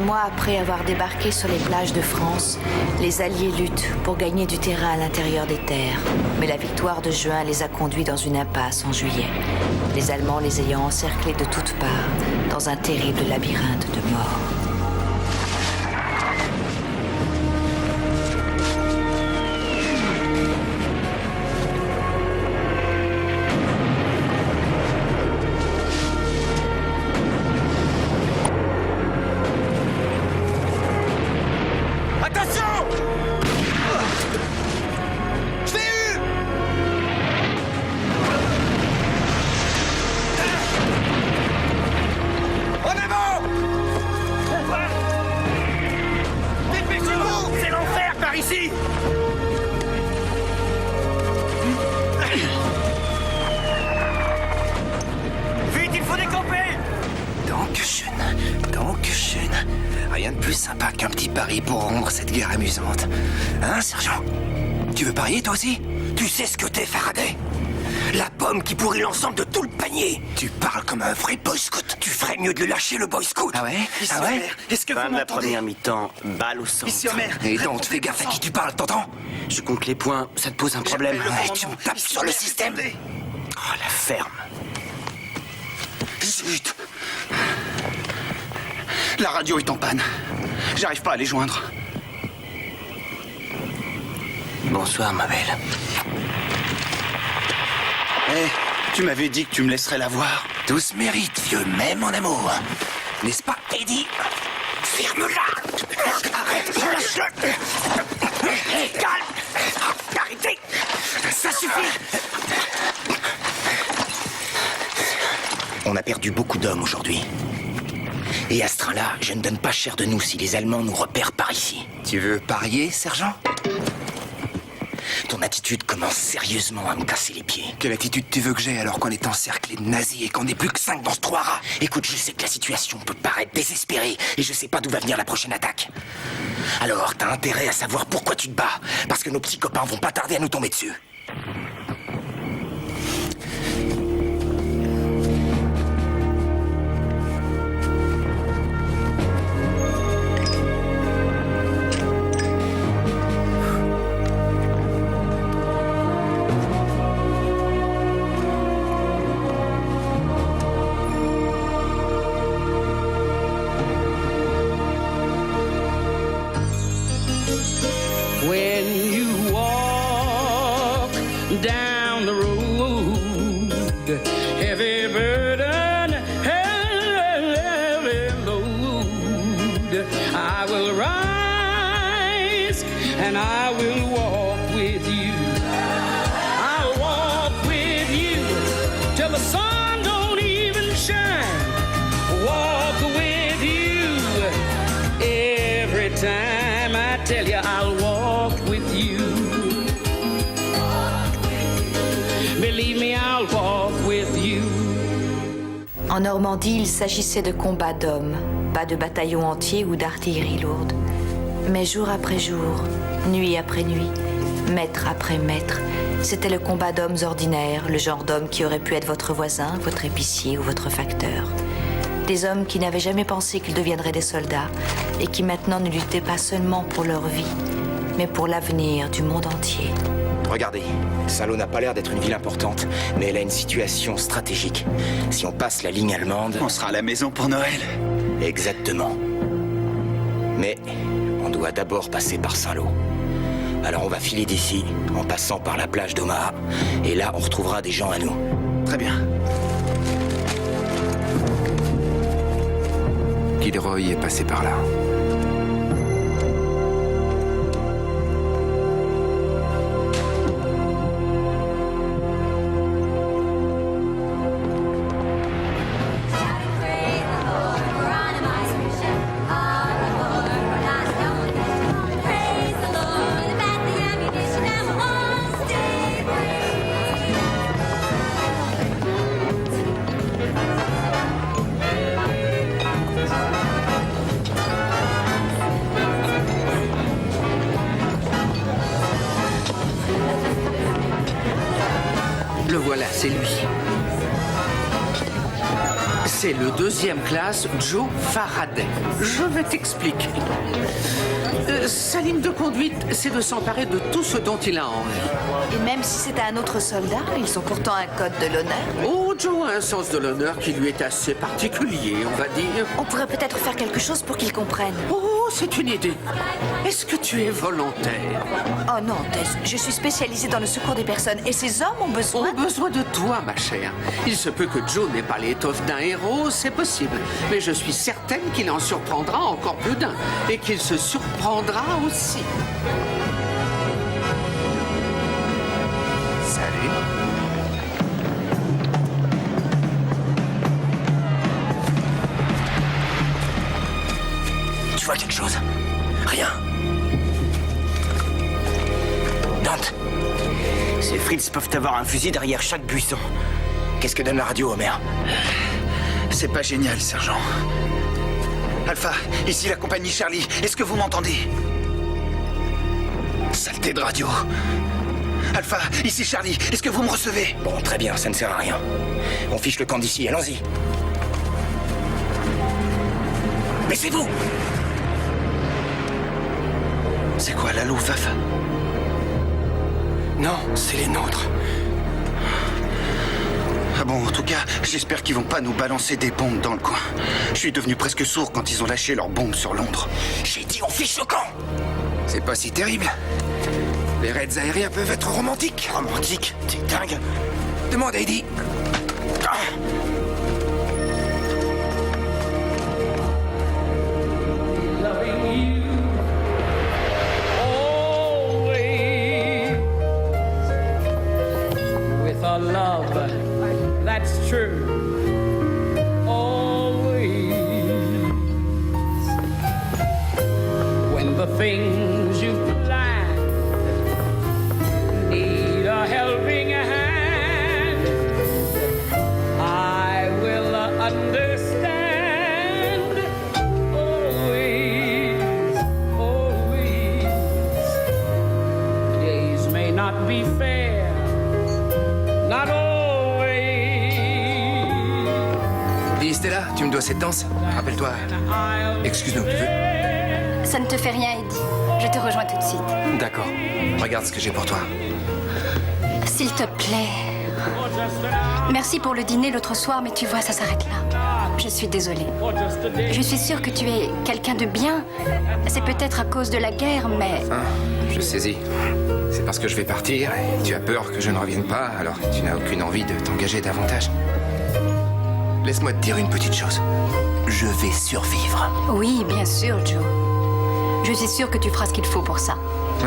mois après avoir débarqué sur les plages de France, les Alliés luttent pour gagner du terrain à l'intérieur des terres. Mais la victoire de juin les a conduits dans une impasse en juillet, les Allemands les ayant encerclés de toutes parts dans un terrible labyrinthe de mort. Rien de plus sympa qu'un petit pari pour rendre cette guerre amusante. Hein, sergent? Tu veux parier, toi aussi? Tu sais ce que t'es, Faraday? La pomme qui pourrit l'ensemble de tout le panier. Tu parles comme un vrai boy scout. Tu ferais mieux de le lâcher, le boy scout. Ah ouais? Ah ouais? Est-ce que Fin vous de la m'entendez? première mi-temps, balle au centre. Missionnaire. Et donc, fais gaffe à qui tu parles, t'entends? Je compte les points, ça te pose un problème. Ouais, tu me tapes sur le système. Oh, la ferme. Zut! La radio est en panne. J'arrive pas à les joindre. Bonsoir, ma belle. Eh, tu m'avais dit que tu me laisserais la voir. Tout se mérite, vieux, même en amour. N'est-ce pas, Eddie? Ferme-la! Arrête, lâche-le! Calme! Arrêtez! Ça suffit! On a perdu beaucoup d'hommes aujourd'hui. Et à ce train-là, je ne donne pas cher de nous si les Allemands nous repèrent par ici. Tu veux parier, sergent? Ton attitude commence sérieusement à me casser les pieds. Quelle attitude tu veux que j'ai alors qu'on est encerclé de nazis et qu'on n'est plus que 5 dans ce trou à rats? Écoute, je sais que la situation peut paraître désespérée et je sais pas d'où va venir la prochaine attaque. Alors, t'as intérêt à savoir pourquoi tu te bats, parce que nos petits copains vont pas tarder à nous tomber dessus. When you walk down the road, heavy burden, heavy load, I will rise and I will walk with you. I'll walk with you till the sun don't even shine. Walk with you every time I tell you I'll walk with you. Believe me, I'll walk with you. En Normandie, il s'agissait de combats d'hommes, pas de bataillons entiers ou d'artillerie lourde. Mais jour après jour, nuit après nuit, mètre après mètre, c'était le combat d'hommes ordinaires, le genre d'hommes qui aurait pu être votre voisin, votre épicier ou votre facteur. Des hommes qui n'avaient jamais pensé qu'ils deviendraient des soldats et qui maintenant ne luttaient pas seulement pour leur vie, mais pour l'avenir du monde entier. Regardez, Saint-Lô n'a pas l'air d'être une ville importante, mais elle a une situation stratégique. Si on passe la ligne allemande... On sera à la maison pour Noël. Exactement. Mais on doit d'abord passer par Saint-Lô. Alors on va filer d'ici, en passant par la plage d'Omaha, et là on retrouvera des gens à nous. Très bien. Kilroy est passé par là. Le voilà, c'est lui. C'est le 2e classe Joe Faraday. Je vais t'expliquer. Sa ligne de conduite, c'est de s'emparer de tout ce dont il a envie. Et même si c'était un autre soldat, ils ont pourtant un code de l'honneur. Oh, Joe a un sens de l'honneur qui lui est assez particulier, on va dire. On pourrait peut-être faire quelque chose pour qu'ils comprennent. Oh, c'est une idée. Est-ce que tu es volontaire? Oh non, Tess, je suis spécialisée dans le secours des personnes et ces hommes ont besoin... Ont besoin de toi, ma chère. Il se peut que Joe n'ait pas l'étoffe d'un héros, c'est possible. Mais je suis certaine qu'il en surprendra encore plus d'un. Et qu'il se surprendra aussi. Salut. Tu vois quelque chose? Rien. Dante, Ces Fritz peuvent avoir un fusil derrière chaque buisson. qu'est-ce que donne la radio, Homer? C'est pas génial, sergent. Alpha, ici la compagnie Charlie. Est-ce que vous m'entendez? Saleté de radio. Alpha, ici Charlie. Est-ce que vous me recevez? Bon, très bien, ça ne sert à rien. On fiche le camp d'ici, allons-y. Mais c'est vous! C'est quoi la Luftwaffe? Non, c'est les nôtres. Ah bon, en tout cas, j'espère qu'ils vont pas nous balancer des bombes dans le coin. Je suis devenu presque sourd quand ils ont lâché leurs bombes sur Londres. J'ai dit on fiche le camp! C'est pas si terrible. Les raids aériens peuvent être romantiques. Romantique? T'es dingue? Demande à Eddie. Ah. Loving you always with a love that's true. Always when the things you plan need a helping hand, I will understand. Always, always. Days may not be fair, not always. Dis, Stella, tu me dois cette danse? Rappelle-toi. Excuse-nous, tu veux? Ça ne te fait rien, Eddie. Je te rejoins tout de suite. D'accord. Regarde ce que j'ai pour toi. S'il te plaît. Merci pour le dîner l'autre soir, mais tu vois, ça s'arrête là. Je suis désolée. Je suis sûre que tu es quelqu'un de bien. C'est peut-être à cause de la guerre, mais... Ah, je saisis. C'est parce que je vais partir et tu as peur que je ne revienne pas, alors tu n'as aucune envie de t'engager davantage. Laisse-moi te dire une petite chose. Je vais survivre. Oui, bien sûr, Joe. Je suis sûre que tu feras ce qu'il faut pour ça.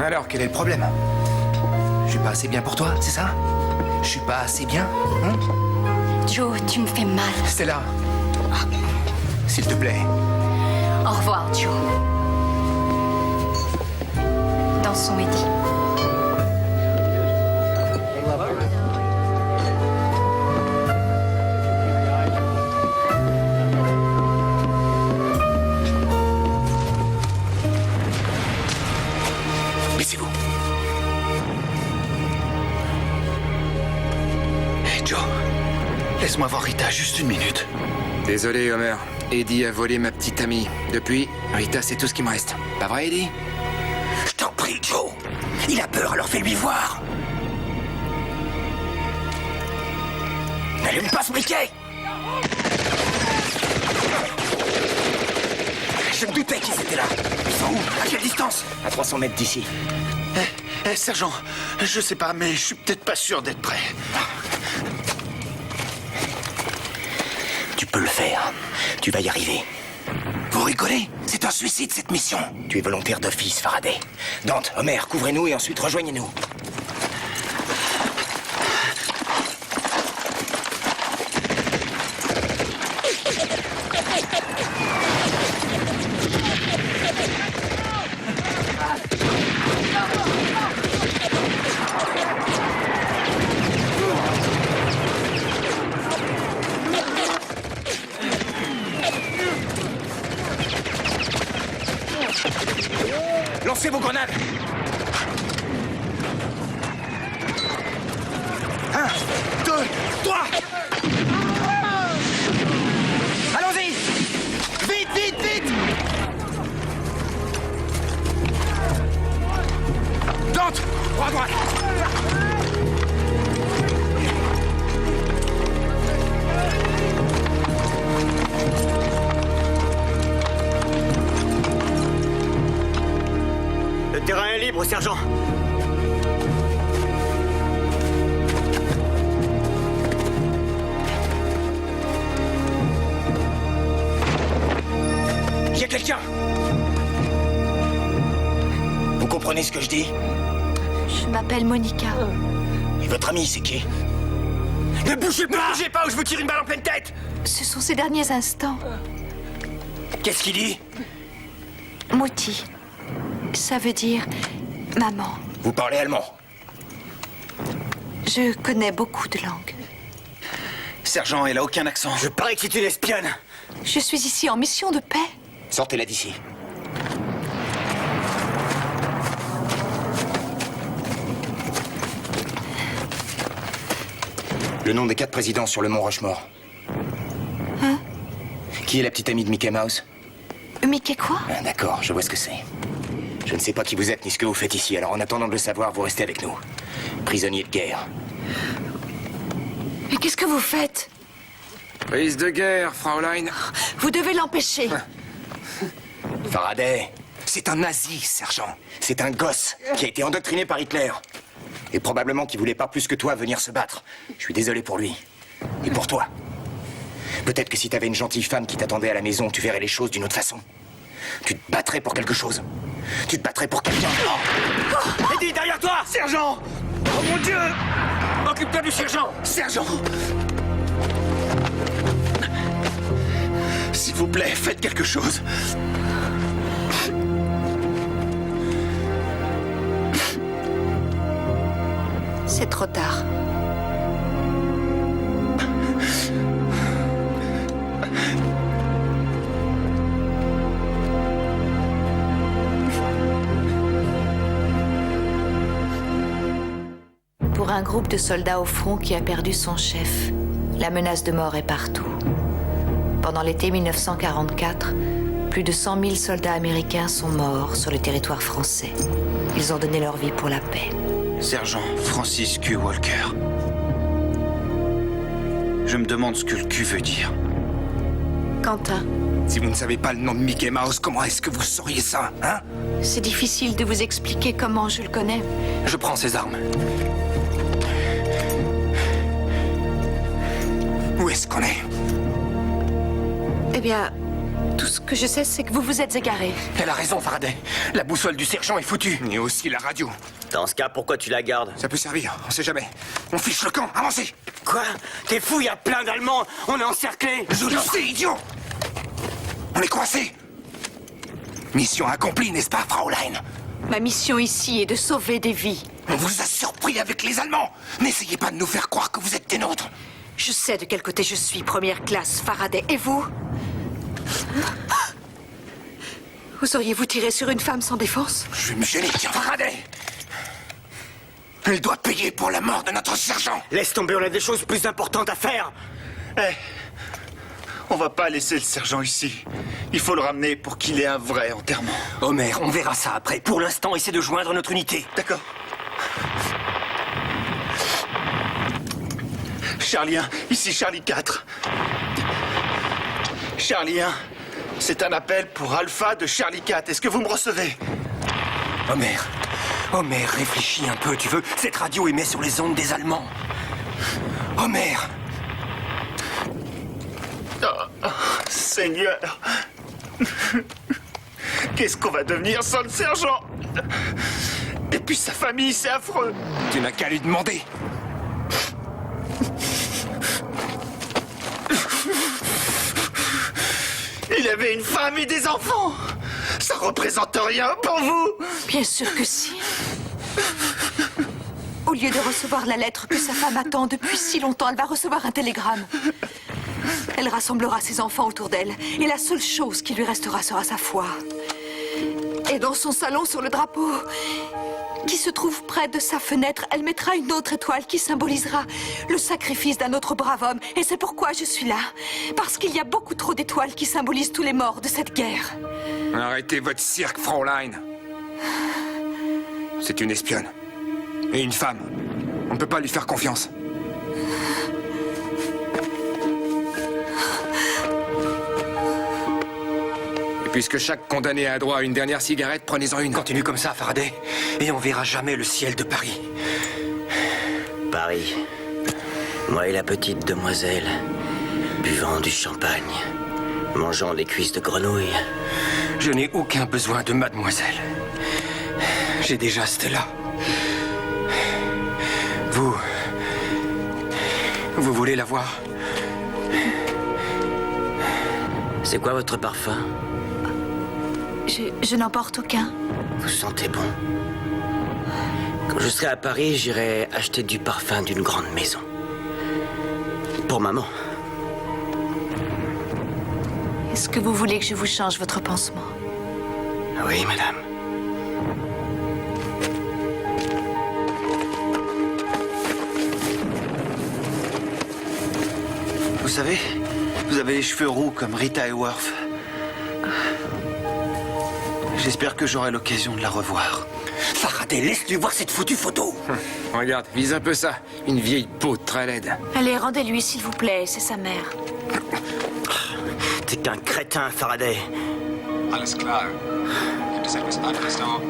Alors, quel est le problème? Je suis pas assez bien pour toi, c'est ça? Je suis pas assez bien, hein? Joe, tu me fais mal. Stella, s'il te plaît. Au revoir, Joe. Dansons, Eddie. Baissez-vous. Hey Joe, laisse-moi voir Rita juste une minute. Désolé, Homer. Eddie a volé ma petite amie. Depuis, Rita, c'est tout ce qui me reste. Pas vrai, Eddie? Je t'en prie, Joe. Il a peur, alors fais-lui voir. N'allume pas ce briquet! Je me doutais qu'ils étaient là. Ils sont où? À quelle distance? À 300 mètres d'ici. Sergent, je sais pas, mais je suis peut-être pas sûr d'être prêt. Tu peux le faire. Tu vas y arriver. Vous rigolez? C'est un suicide, cette mission. Tu es volontaire d'office, Faraday. Dante, Homer, couvrez-nous et ensuite rejoignez-nous. Lancez vos grenades! Monte! Droit, droite! Le terrain est libre, sergent. Il y a quelqu'un! Vous comprenez ce que je dis? Je m'appelle Monica. Et votre ami, c'est qui? Ne bougez pas! Ne bougez pas ou je vous tire une balle en pleine tête! Ce sont ces derniers instants. Qu'est-ce qu'il dit? Mutti. Ça veut dire maman. Vous parlez allemand? Je connais beaucoup de langues. Sergent, elle a aucun accent. Je parie que c'est une espionne. Je suis ici en mission de paix. Sortez-la d'ici. Le nom des 4 présidents sur le mont Rushmore. Hein? Qui est la petite amie de Mickey Mouse? Mickey quoi? Ah, d'accord, je vois ce que c'est. Je ne sais pas qui vous êtes ni ce que vous faites ici, alors en attendant de le savoir, vous restez avec nous. Prisonnier de guerre. Mais qu'est-ce que vous faites? Prise de guerre, Fraulein. Vous devez l'empêcher. Faraday, c'est un nazi, sergent. C'est un gosse qui a été endoctriné par Hitler. Et probablement qui voulait pas plus que toi venir se battre. Je suis désolé pour lui. Et pour toi. Peut-être que si t'avais une gentille femme qui t'attendait à la maison, tu verrais les choses d'une autre façon. Tu te battrais pour quelque chose. Tu te battrais pour quelqu'un. Eddie, derrière toi! Sergent! Oh mon Dieu! Occupe-toi du sergent! Sergent! S'il vous plaît, faites quelque chose. C'est trop tard. Pour un groupe de soldats au front qui a perdu son chef, la menace de mort est partout. Pendant l'été 1944, plus de 100 000 soldats américains sont morts sur le territoire français. Ils ont donné leur vie pour la paix. Sergent Francis Q. Walker. Je me demande ce que le Q veut dire. Quentin, Si vous ne savez pas le nom de Mickey Mouse, comment est-ce que vous sauriez ça, hein? c'est difficile de vous expliquer comment je le connais. Je prends ces armes. Où est-ce qu'on est? Eh bien, tout ce que je sais, c'est que vous vous êtes égaré. Elle a raison, Faraday. La boussole du sergent est foutue. Et aussi la radio. Dans ce cas, pourquoi tu la gardes? Ça peut servir, on sait jamais. On fiche le camp, avancez! Quoi? T'es fou, il y a plein d'Allemands! On est encerclés! Je le sais, idiot! On est coincés! Mission accomplie, n'est-ce pas, Fraulein? Ma mission ici est de sauver des vies. On vous a surpris avec les Allemands! N'essayez pas de nous faire croire que vous êtes des nôtres! Je sais de quel côté je suis, première classe, Faraday. Et vous? Oseriez-vous tirer sur une femme sans défense? Je vais me gêner, tiens, Faraday! Elle doit payer pour la mort de notre sergent! Laisse tomber, on a des choses plus importantes à faire! On va pas laisser le sergent ici. Il faut le ramener pour qu'il ait un vrai enterrement. Homer, on verra ça après. Pour l'instant, essaie de joindre notre unité. D'accord. Charlie 1, ici Charlie 4. Charlie 1, c'est un appel pour Alpha de Charlie 4. Est-ce que vous me recevez? Homer, réfléchis un peu, tu veux? Cette radio émet sur les ondes des Allemands. Homer! Oh, Seigneur. Qu'est-ce qu'on va devenir sans le sergent? Et puis sa famille, c'est affreux. Tu n'as qu'à lui demander! Il avait une femme et des enfants. Ça représente rien pour vous. Bien sûr que si. Au lieu de recevoir la lettre que sa femme attend depuis si longtemps, elle va recevoir un télégramme. Elle rassemblera ses enfants autour d'elle, et la seule chose qui lui restera sera sa foi. Et dans son salon, sur le drapeau qui se trouve près de sa fenêtre, elle mettra une autre étoile qui symbolisera le sacrifice d'un autre brave homme. Et c'est pourquoi je suis là. Parce qu'il y a beaucoup trop d'étoiles qui symbolisent tous les morts de cette guerre. Arrêtez votre cirque, Fraulein! C'est une espionne. Et une femme. On ne peut pas lui faire confiance. Et puisque chaque condamné a droit à une dernière cigarette, prenez-en une. Continue comme ça, Faraday, et on verra jamais le ciel de Paris. Paris. Moi et la petite demoiselle, buvant du champagne, mangeant des cuisses de grenouille. Je n'ai aucun besoin de mademoiselle. J'ai déjà Stella. Vous voulez la voir? C'est quoi votre parfum? Je n'en porte aucun. Vous sentez bon? Quand je serai à Paris, j'irai acheter du parfum d'une grande maison. Pour maman. Est-ce que vous voulez que je vous change votre pansement? Oui, madame. Vous savez, vous avez les cheveux roux comme Rita Hayworth. J'espère que j'aurai l'occasion de la revoir. Faraday, laisse-lui voir cette foutue photo. Regarde, vise un peu ça. Une vieille peau très laide. Allez, rendez-lui, s'il vous plaît, c'est sa mère. T'es qu'un crétin, Faraday. Alles klar. Gibt es etwas anderes noch?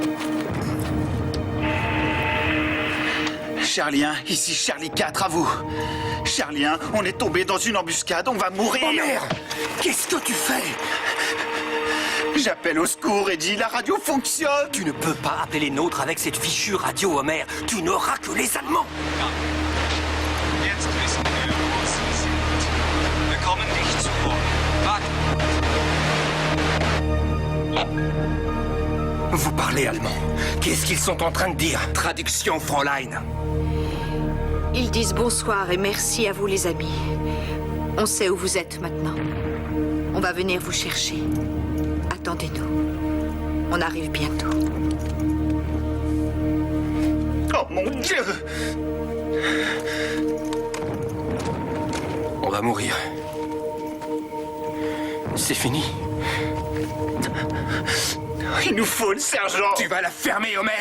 Charlie 1, ici Charlie 4, à vous. Charlie 1, on est tombé dans une embuscade, on va mourir. Oh merde! Qu'est-ce que tu fais? J'appelle au secours et dis la radio fonctionne. Tu ne peux pas appeler les nôtres avec cette fichue radio, Homer. Tu n'auras que les Allemands. Jetzt wissen wir, wo Sie sind. Wir kommen nicht zu Wort. Vous parlez allemand. Qu'est-ce qu'ils sont en train de dire? Traduction, Fräulein. Ils disent bonsoir et merci à vous, les amis. On sait où vous êtes maintenant. On va venir vous chercher. Attendez-nous. On arrive bientôt. Oh mon Dieu! On va mourir. C'est fini. Il nous faut le sergent. Tu vas la fermer, Homer.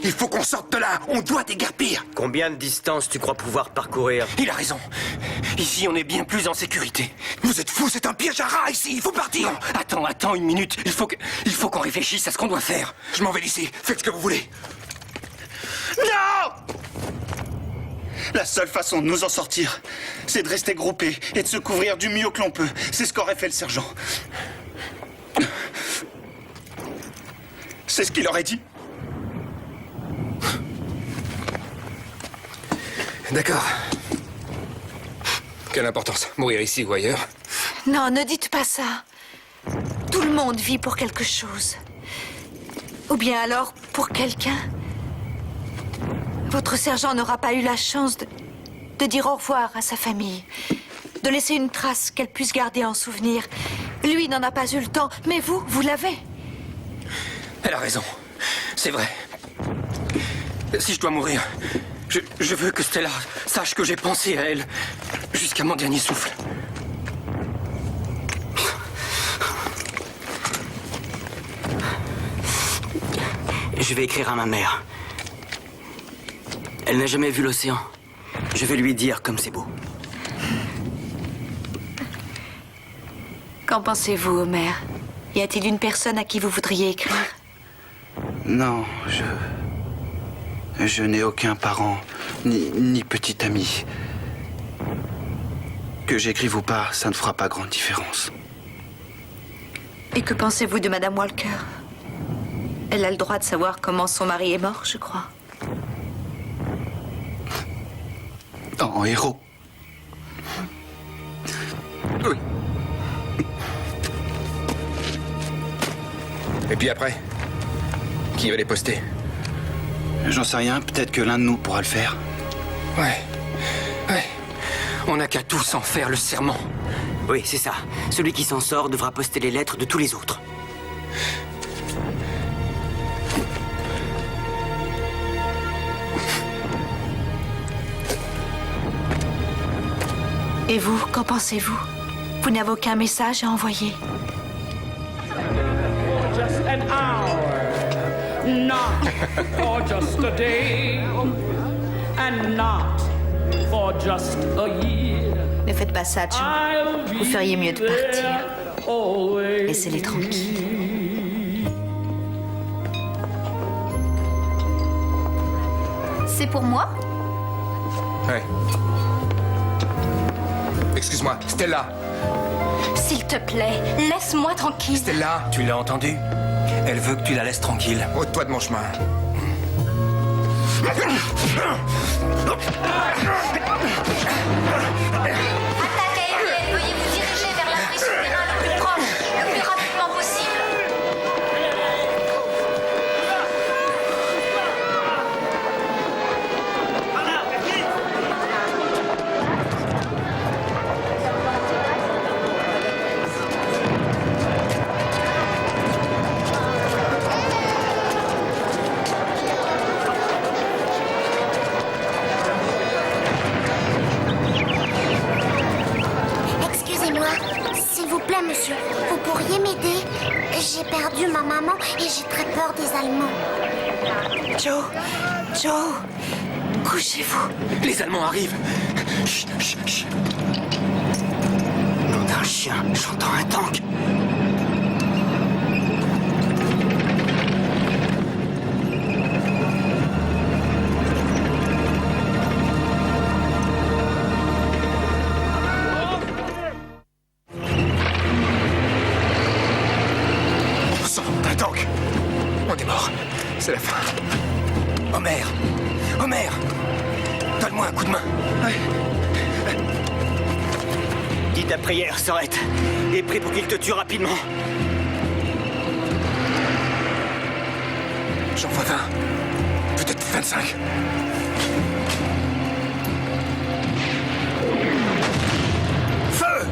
Il faut qu'on sorte de là. On doit déguerpir. Combien de distance tu crois pouvoir parcourir? Il a raison. Ici, on est bien plus en sécurité. Vous êtes fous, c'est un piège à rats ici. Il faut partir. Non, attends une minute. Il faut qu'on réfléchisse à ce qu'on doit faire. Je m'en vais d'ici. Faites ce que vous voulez. Non! La seule façon de nous en sortir, c'est de rester groupés et de se couvrir du mieux que l'on peut. C'est ce qu'aurait fait le sergent. C'est ce qu'il aurait dit. D'accord. Quelle importance? Mourir ici ou ailleurs? Non, ne dites pas ça. Tout le monde vit pour quelque chose. Ou bien alors pour quelqu'un. Votre sergent n'aura pas eu la chance de dire au revoir à sa famille. De laisser une trace qu'elle puisse garder en souvenir. Lui n'en a pas eu le temps, mais vous l'avez. Elle a raison. C'est vrai. Si je dois mourir, je veux que Stella sache que j'ai pensé à elle jusqu'à mon dernier souffle. Je vais écrire à ma mère. Elle n'a jamais vu l'océan. Je vais lui dire comme c'est beau. Qu'en pensez-vous, Homer? Y a-t-il une personne à qui vous voudriez écrire? Non, je n'ai aucun parent, ni petit ami. Que j'écrive ou pas, ça ne fera pas grande différence. Et que pensez-vous de Madame Walker? Elle a le droit de savoir comment son mari est mort, je crois. En héros. Oui. Et puis après? Qui va les poster? J'en sais rien, peut-être que l'un de nous pourra le faire. Ouais. On n'a qu'à tous en faire le serment. Oui, c'est ça. Celui qui s'en sort devra poster les lettres de tous les autres. Et vous, qu'en pensez-vous? Vous n'avez aucun message à envoyer? Just an hour. Not for just day and not for just a year. Ne faites pas ça, Joe. Vous feriez mieux de partir. Laissez-les tranquilles. C'est pour moi? Ouais. Excuse-moi, Stella. S'il te plaît, laisse-moi tranquille. Stella. Tu l'as entendu? Elle veut que tu la laisses tranquille. Ôte-toi de mon chemin. Attaque aérienne, veuillez vous diriger vers l'abri souterrain le plus proche, le plus rapidement possible. Excusez-moi, s'il vous plaît, monsieur, vous pourriez m'aider? J'ai perdu ma maman et j'ai très peur des Allemands. Joe, couchez-vous. Les Allemands arrivent. Chut, chut, chut. Nom d'un chien, j'entends un tank. On sent un tank. On est mort. C'est la fin. Homer! Homer! Donne-moi un coup de main. Dis ta prière, Sorette, et prie pour qu'il te tue rapidement. J'en vois 20. Peut-être 25. Feu!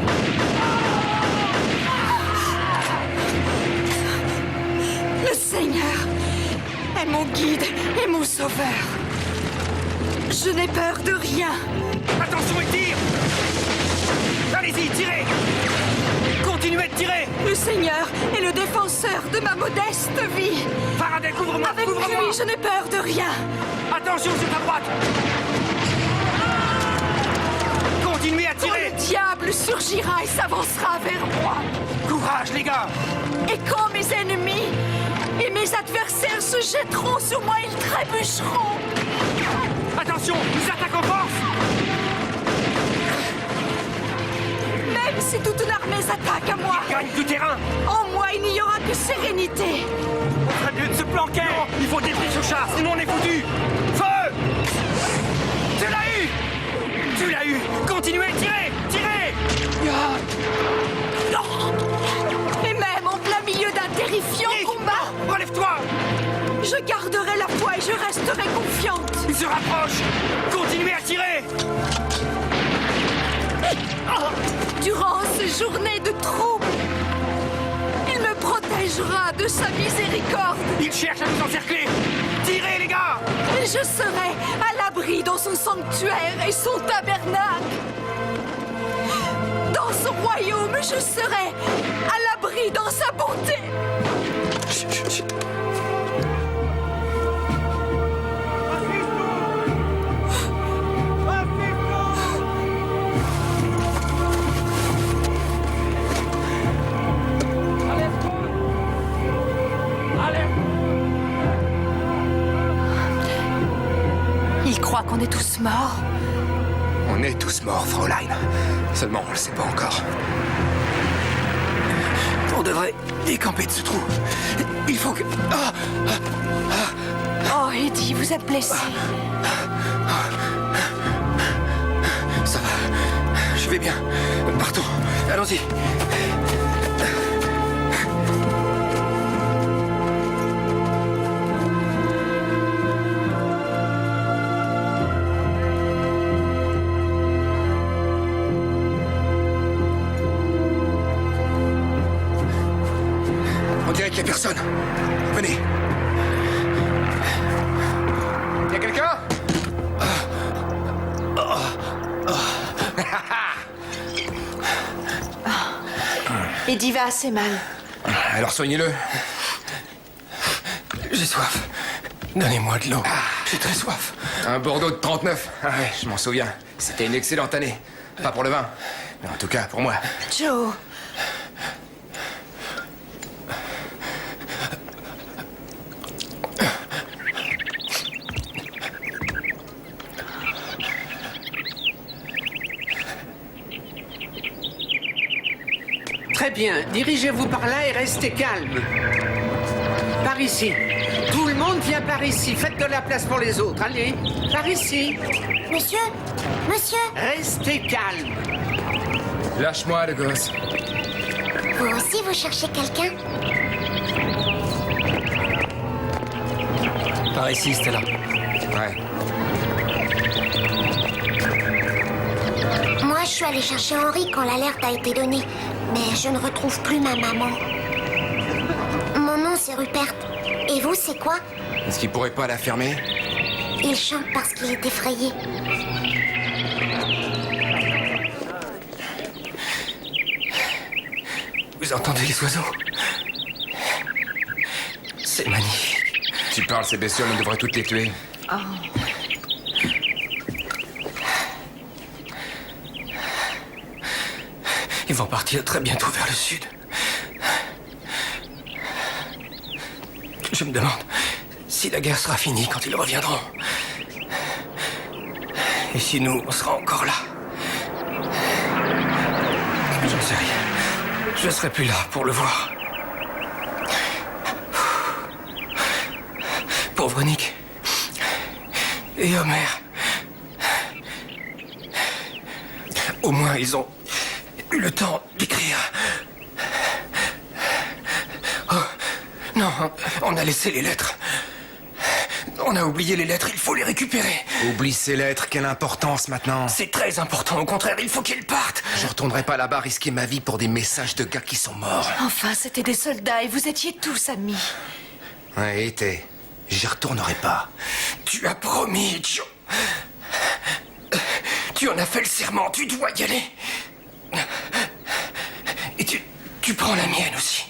Le Seigneur est mon guide et mon sauveur. Je n'ai peur de rien. Attention et tire! Allez-y, tirez! Continuez de tirer! Le Seigneur est le défenseur de ma modeste vie. Faraday, couvre-moi! Avec Couvre-moi! lui, je n'ai peur de rien. Attention sur ta droite! Continuez à Quand tirer! le diable surgira et s'avancera vers moi. Courage, les gars! Et quand mes ennemis et mes adversaires se jetteront sur moi, ils trébucheront. Attention, ils attaquent en force! Même si toute une armée s'attaque à moi, Gagne du terrain! en moi il n'y aura que sérénité. On ferait mieux de se planquer! Non, il faut détruire ce char, sinon on est foutu! Feu! Tu l'as eu! Tu l'as eu! Continuez, tirez! Tirez! Et même en plein milieu d'un terrifiant Nick, combat, relève-toi! je garderai la foi et je resterai confiante. Il se rapproche! Continuez à tirer! Durant ces journées de troubles, il me protégera de sa miséricorde. Il cherche à nous encercler! Tirez, les gars! Et je serai à l'abri dans son sanctuaire et son tabernacle. Dans son royaume, je serai à l'abri dans sa bonté. Chut, chut, chut. Il croit qu'on est tous morts. On est tous morts, Fraulein. Seulement, on le sait pas encore. On devrait décamper de ce trou. Il faut que... Oh, Eddie, vous êtes blessé. Ça va. Je vais bien. Partons. Allons-y. On dirait qu'il y a personne. Venez. Y a quelqu'un? Eddie va assez mal. Alors soignez-le. J'ai soif. Donnez-moi de l'eau. Ah. J'ai très soif. Un Bordeaux de 39. Ah ouais, je m'en souviens. C'était une excellente année. Pas pour le vin, mais en tout cas pour moi. Joe. Très bien, dirigez-vous par là et restez calme. Par ici. Tout le monde vient par ici. Faites de la place pour les autres. Allez, par ici. Monsieur, monsieur, Restez calme. Lâche-moi, le gosse. vous aussi vous cherchez quelqu'un? Par ici, Stella. Ouais. Moi, je suis allée chercher Henri quand l'alerte a été donnée. Mais je ne retrouve plus ma maman. Mon nom, c'est Rupert. Et vous, c'est quoi? Est-ce qu'il pourrait pas la fermer? Il chante parce qu'il est effrayé. Vous entendez les oiseaux? C'est magnifique. Tu parles, ces bestioles, on devrait toutes les tuer. Ils vont partir très bientôt vers le sud. Je me demande si la guerre sera finie quand ils reviendront. Et si nous, on sera encore là. Je ne sais rien. Je ne serai plus là pour le voir. Pauvre Nick. Et Homer. Au moins, ils ont eu le temps d'écrire. Oh, non, on a laissé les lettres. On a oublié les lettres, il faut les récupérer. Oublie ces lettres, quelle importance maintenant? C'est très important, au contraire, il faut qu'ils partent. Je retournerai pas là-bas risquer ma vie pour des messages de gars qui sont morts. Enfin, c'était des soldats et vous étiez tous amis. Ouais, été. J'y retournerai pas. Tu as promis, Joe. Tu en as fait le serment, tu dois y aller. Et tu prends la mienne aussi.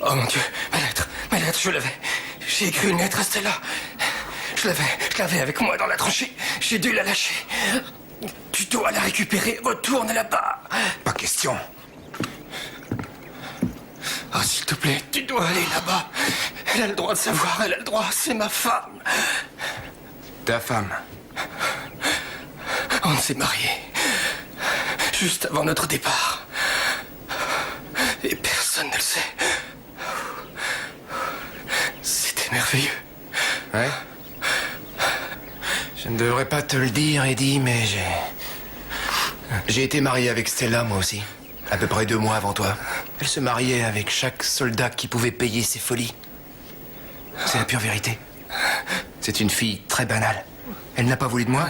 Oh mon Dieu, ma lettre, je l'avais. J'ai écrit une lettre à Stella. Je l'avais avec moi dans la tranchée. J'ai dû la lâcher. Tu dois la récupérer, retourne là-bas. Pas question. Oh, s'il te plaît, tu dois aller là-bas. Elle a le droit de savoir, elle a le droit, c'est ma femme. Ta femme. On s'est mariés. Juste avant notre départ. Et personne ne le sait. C'était merveilleux. Ouais? Je ne devrais pas te le dire, Eddie, mais j'ai été marié avec Stella, moi aussi. À peu près 2 mois avant toi. Elle se mariait avec chaque soldat qui pouvait payer ses folies. C'est la pure vérité. C'est une fille très banale. Elle n'a pas voulu de moi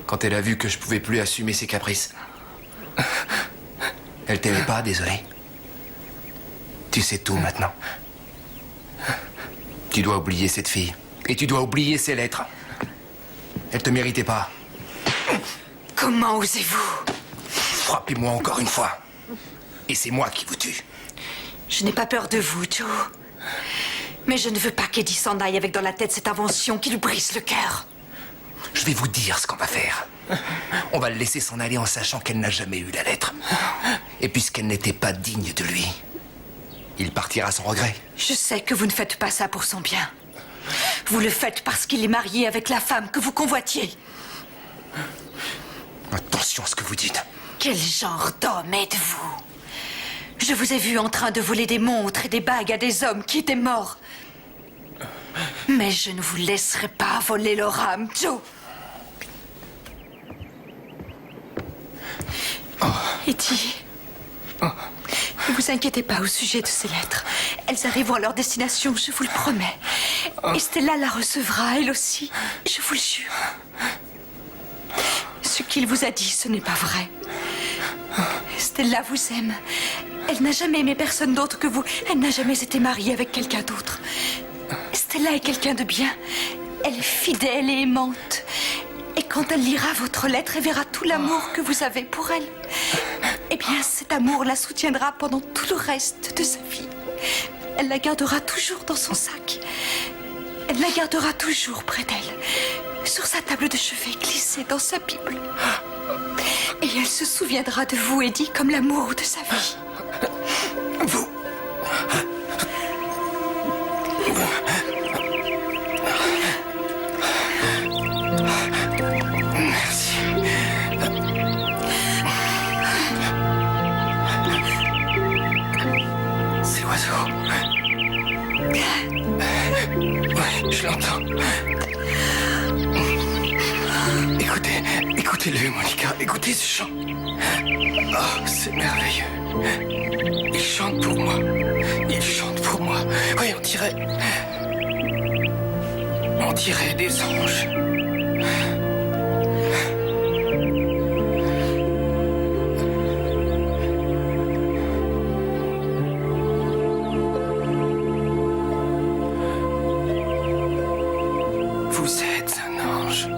quand elle a vu que je pouvais plus assumer ses caprices. Elle t'aimait pas, désolé. Tu sais tout maintenant. Tu dois oublier cette fille. Et tu dois oublier ses lettres. Elle te méritait pas. Comment osez-vous? Frappez-moi encore une fois. Et c'est moi qui vous tue. Je n'ai pas peur de vous, Joe. Mais je ne veux pas qu'Eddie s'en aille avec dans la tête cette invention qui lui brise le cœur. Je vais vous dire ce qu'on va faire. On va le laisser s'en aller en sachant qu'elle n'a jamais eu la lettre. Et puisqu'elle n'était pas digne de lui, il partira sans regret. Je sais que vous ne faites pas ça pour son bien. Vous le faites parce qu'il est marié avec la femme que vous convoitiez. Attention à ce que vous dites. Quel genre d'homme êtes-vous? Je vous ai vu en train de voler des montres et des bagues à des hommes qui étaient morts. Mais je ne vous laisserai pas voler leur âme, Joe. Eddie, ne vous inquiétez pas au sujet de ces lettres. Elles arriveront à leur destination, je vous le promets. Et Stella la recevra, elle aussi, je vous le jure. Ce qu'il vous a dit, ce n'est pas vrai. Stella vous aime. Elle n'a jamais aimé personne d'autre que vous. Elle n'a jamais été mariée avec quelqu'un d'autre. Stella est quelqu'un de bien. Elle est fidèle et aimante. Et quand elle lira votre lettre et verra tout l'amour que vous avez pour elle, eh bien, cet amour la soutiendra pendant tout le reste de sa vie. Elle la gardera toujours dans son sac. Elle la gardera toujours près d'elle, sur sa table de chevet glissée dans sa Bible. Et elle se souviendra de vous, Eddie, comme l'amour de sa vie. Vous... Merci. C'est l'oiseau. Ouais, je l'entends. Écoutez-le, Monica. Écoutez ce chant. Oh, c'est merveilleux. Il chante pour moi. Il chante pour moi. Oui, on dirait des anges. Vous êtes un ange.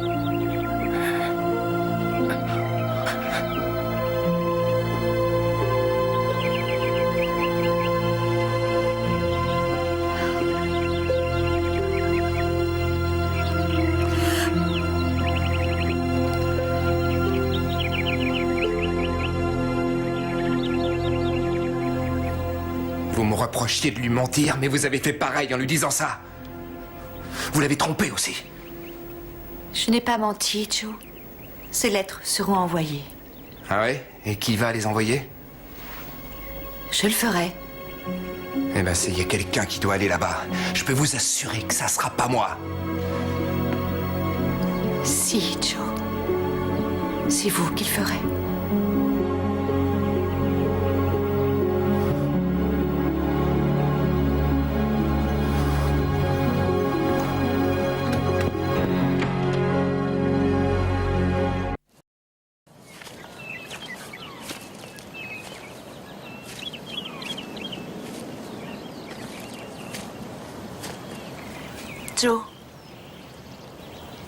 Vous me reprochiez de lui mentir, mais vous avez fait pareil en lui disant ça. Vous l'avez trompé aussi. Je n'ai pas menti, Joe. Ces lettres seront envoyées. Ah ouais? Et qui va les envoyer? Je le ferai. Eh ben, il y a quelqu'un qui doit aller là-bas. Je peux vous assurer que ça sera pas moi. Si, Joe. C'est vous qui le ferez. Joe,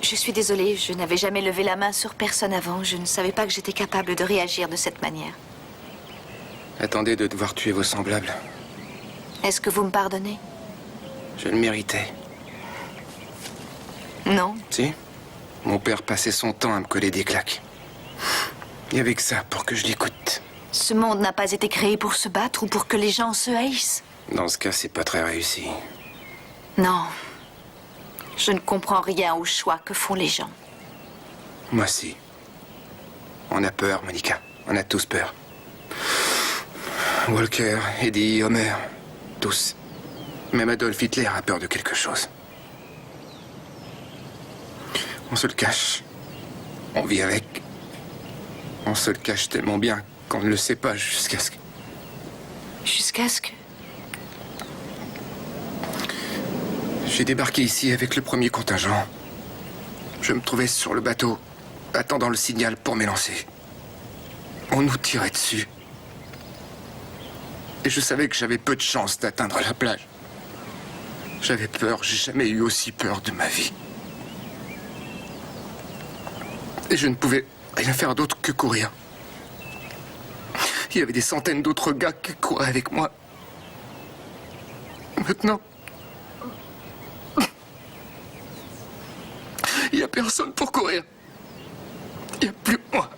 je suis désolée, je n'avais jamais levé la main sur personne avant. Je ne savais pas que j'étais capable de réagir de cette manière. Attendez de devoir tuer vos semblables. Est-ce que vous me pardonnez? Je le méritais. Non. Si? Mon père passait son temps à me coller des claques. Il y avait que ça pour que je l'écoute. Ce monde n'a pas été créé pour se battre ou pour que les gens se haïssent. Dans ce cas, c'est pas très réussi. Non. Je ne comprends rien au choix que font les gens. Moi, si. On a peur, Monica. On a tous peur. Walker, Eddie, Homer. Tous. Même Adolf Hitler a peur de quelque chose. On se le cache. On vit avec. On se le cache tellement bien qu'on ne le sait pas jusqu'à ce que... Jusqu'à ce que... J'ai débarqué ici avec le premier contingent. Je me trouvais sur le bateau, attendant le signal pour m'élancer. On nous tirait dessus. Et je savais que j'avais peu de chance d'atteindre la plage. J'avais peur, j'ai jamais eu aussi peur de ma vie. Et je ne pouvais rien faire d'autre que courir. Il y avait des centaines d'autres gars qui couraient avec moi. Maintenant... il n'y a personne pour courir. Il n'y a plus que moi.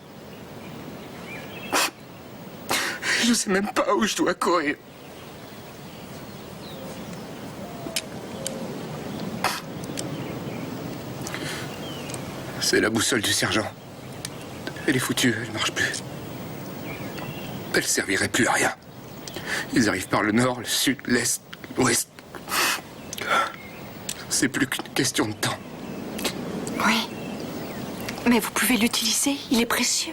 Je ne sais même pas où je dois courir. C'est la boussole du sergent. Elle est foutue, elle ne marche plus. Elle servirait plus à rien. Ils arrivent par le nord, le sud, l'est, l'ouest. C'est plus qu'une question de temps. Oui. Mais vous pouvez l'utiliser, il est précieux.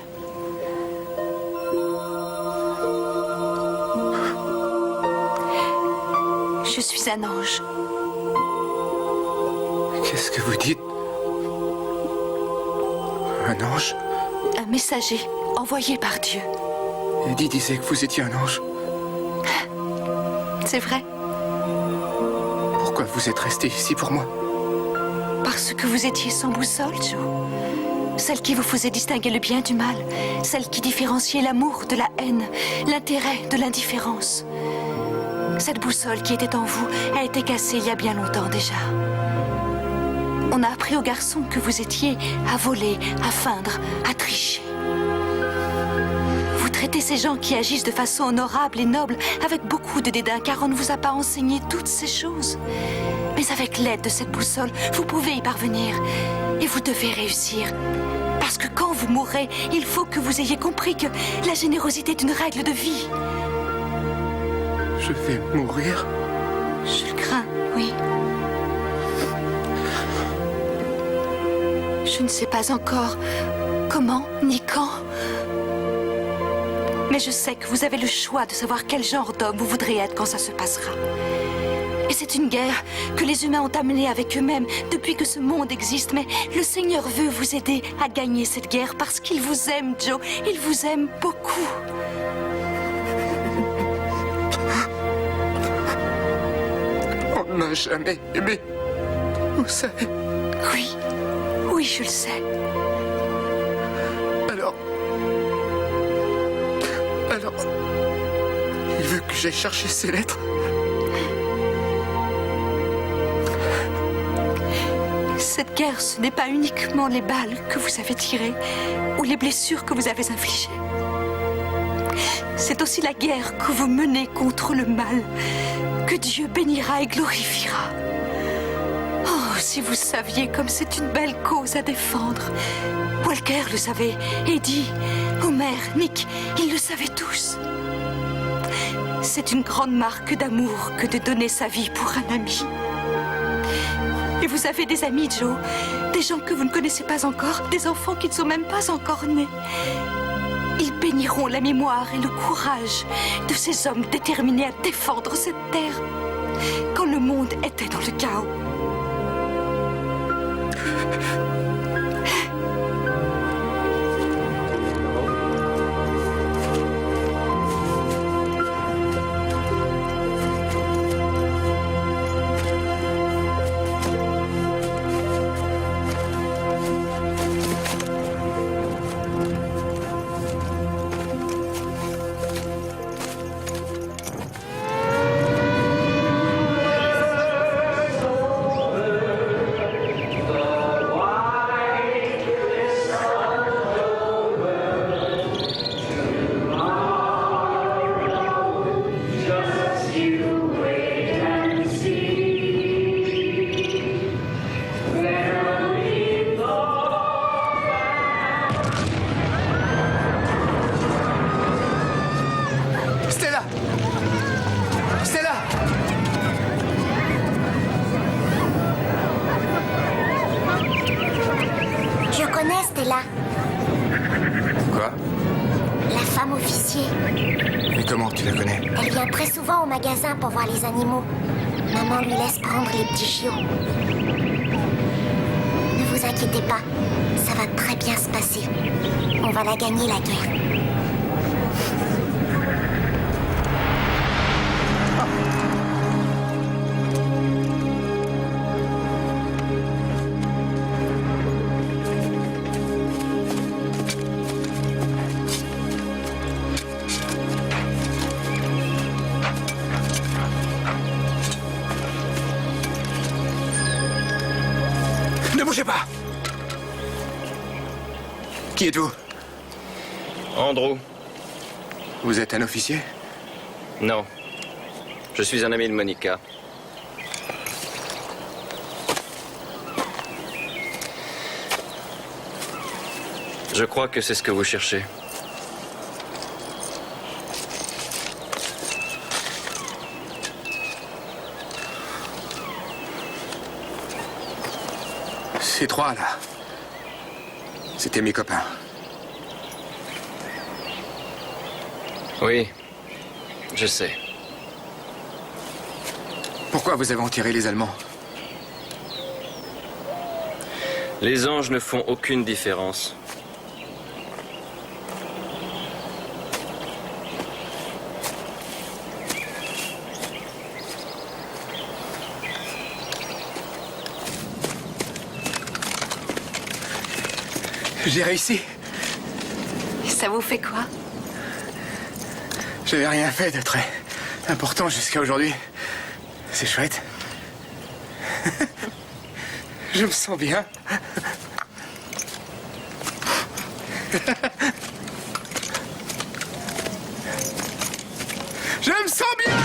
Je suis un ange. Qu'est-ce que vous dites? Un ange? Un messager envoyé par Dieu. Eddie disait que vous étiez un ange. C'est vrai. Pourquoi vous êtes resté ici pour moi? Parce que vous étiez sans boussole, Joe. Celle qui vous faisait distinguer le bien du mal. Celle qui différenciait l'amour de la haine, l'intérêt de l'indifférence. Cette boussole qui était en vous a été cassée il y a bien longtemps déjà. On a appris aux garçons que vous étiez à voler, à feindre, à tricher. Vous traitez ces gens qui agissent de façon honorable et noble avec beaucoup de dédain, car on ne vous a pas enseigné toutes ces choses. Mais avec l'aide de cette boussole, vous pouvez y parvenir. Et vous devez réussir. Parce que quand vous mourrez, il faut que vous ayez compris que la générosité est une règle de vie. Je vais mourir? Je le crains, oui. Je ne sais pas encore comment ni quand. Mais je sais que vous avez le choix de savoir quel genre d'homme vous voudrez être quand ça se passera. Et c'est une guerre que les humains ont amenée avec eux-mêmes depuis que ce monde existe. Mais le Seigneur veut vous aider à gagner cette guerre parce qu'il vous aime, Joe. Il vous aime beaucoup. On ne m'a jamais aimé. Vous savez. Oui. Oui, je le sais. Alors, il veut que j'aille chercher ces lettres. Cette guerre, ce n'est pas uniquement les balles que vous avez tirées ou les blessures que vous avez infligées. C'est aussi la guerre que vous menez contre le mal, que Dieu bénira et glorifiera. Oh, si vous saviez comme c'est une belle cause à défendre. Walker le savait, Eddie, Homer, Nick, ils le savaient tous. C'est une grande marque d'amour que de donner sa vie pour un ami. Et vous avez des amis, Joe, des gens que vous ne connaissez pas encore, des enfants qui ne sont même pas encore nés. Ils béniront la mémoire et le courage de ces hommes déterminés à défendre cette terre quand le monde était dans le chaos. Quoi? La femme officier. Et comment tu la connais? Elle vient très souvent au magasin pour voir les animaux. Maman lui laisse prendre les petits chiots. Ne vous inquiétez pas, ça va très bien se passer. On va la gagner, la guerre. Ne bougez pas! Qui êtes-vous? Andrew. Vous êtes un officier? Non. Je suis un ami de Monica. Je crois que c'est ce que vous cherchez. Ces trois, là, c'était mes copains. Oui, je sais. Pourquoi vous avez enterré les Allemands? Les anges ne font aucune différence. J'ai réussi. Ça vous fait quoi? J'avais rien fait de très important jusqu'à aujourd'hui. C'est chouette. Je me sens bien. Je me sens bien.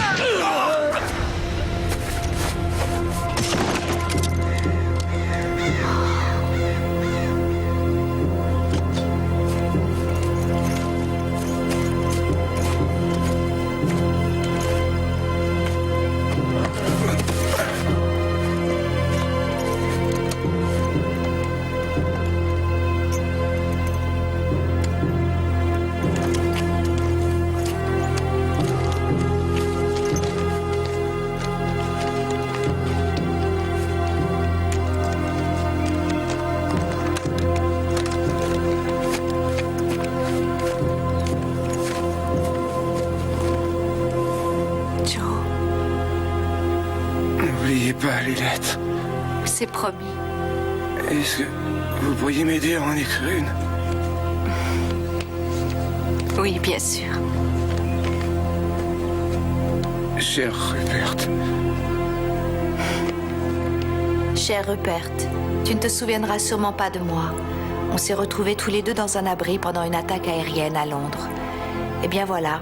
N'oubliez pas les lettres. C'est promis. Est-ce que vous pourriez m'aider à en écrire une? Oui, bien sûr. Cher Rupert. Cher Rupert, tu ne te souviendras sûrement pas de moi. On s'est retrouvés tous les deux dans un abri pendant une attaque aérienne à Londres. Eh bien voilà,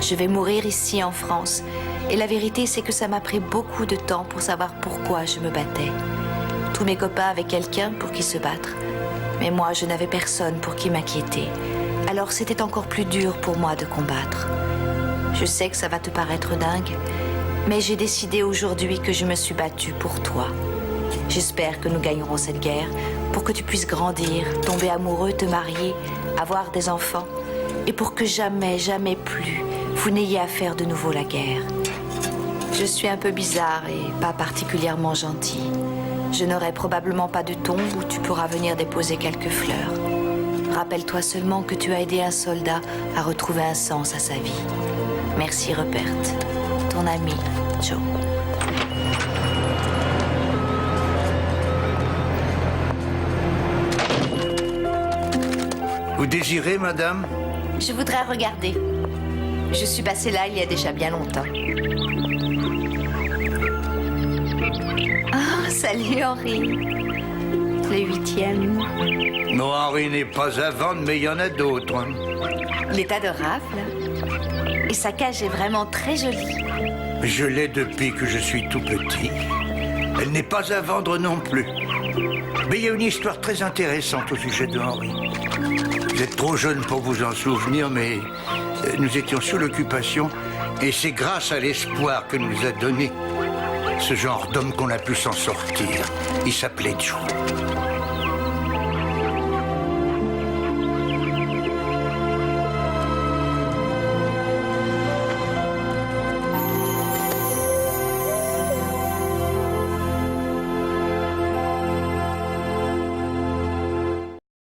je vais mourir ici en France. Et la vérité, c'est que ça m'a pris beaucoup de temps pour savoir pourquoi je me battais. Tous mes copains avaient quelqu'un pour qui se battre. Mais moi, je n'avais personne pour qui m'inquiéter. Alors c'était encore plus dur pour moi de combattre. Je sais que ça va te paraître dingue, mais j'ai décidé aujourd'hui que je me suis battue pour toi. J'espère que nous gagnerons cette guerre pour que tu puisses grandir, tomber amoureux, te marier, avoir des enfants, et pour que jamais, jamais plus, vous n'ayez à faire de nouveau la guerre. Je suis un peu bizarre et pas particulièrement gentille. Je n'aurai probablement pas de tombe où tu pourras venir déposer quelques fleurs. Rappelle-toi seulement que tu as aidé un soldat à retrouver un sens à sa vie. Merci Rupert, ton ami Joe. Vous désirez, madame? Je voudrais regarder. Je suis passée là il y a déjà bien longtemps. Ah, salut Henri. Le 8e. Non, Henri n'est pas à vendre, mais il y en a d'autres. Hein. Il est adorable. Et sa cage est vraiment très jolie. Je l'ai depuis que je suis tout petit. Elle n'est pas à vendre non plus. Mais il y a une histoire très intéressante au sujet de Henri. Vous êtes trop jeune pour vous en souvenir, mais nous étions sous l'occupation et c'est grâce à l'espoir que nous a donné ce genre d'homme qu'on a pu s'en sortir. Il s'appelait Joe.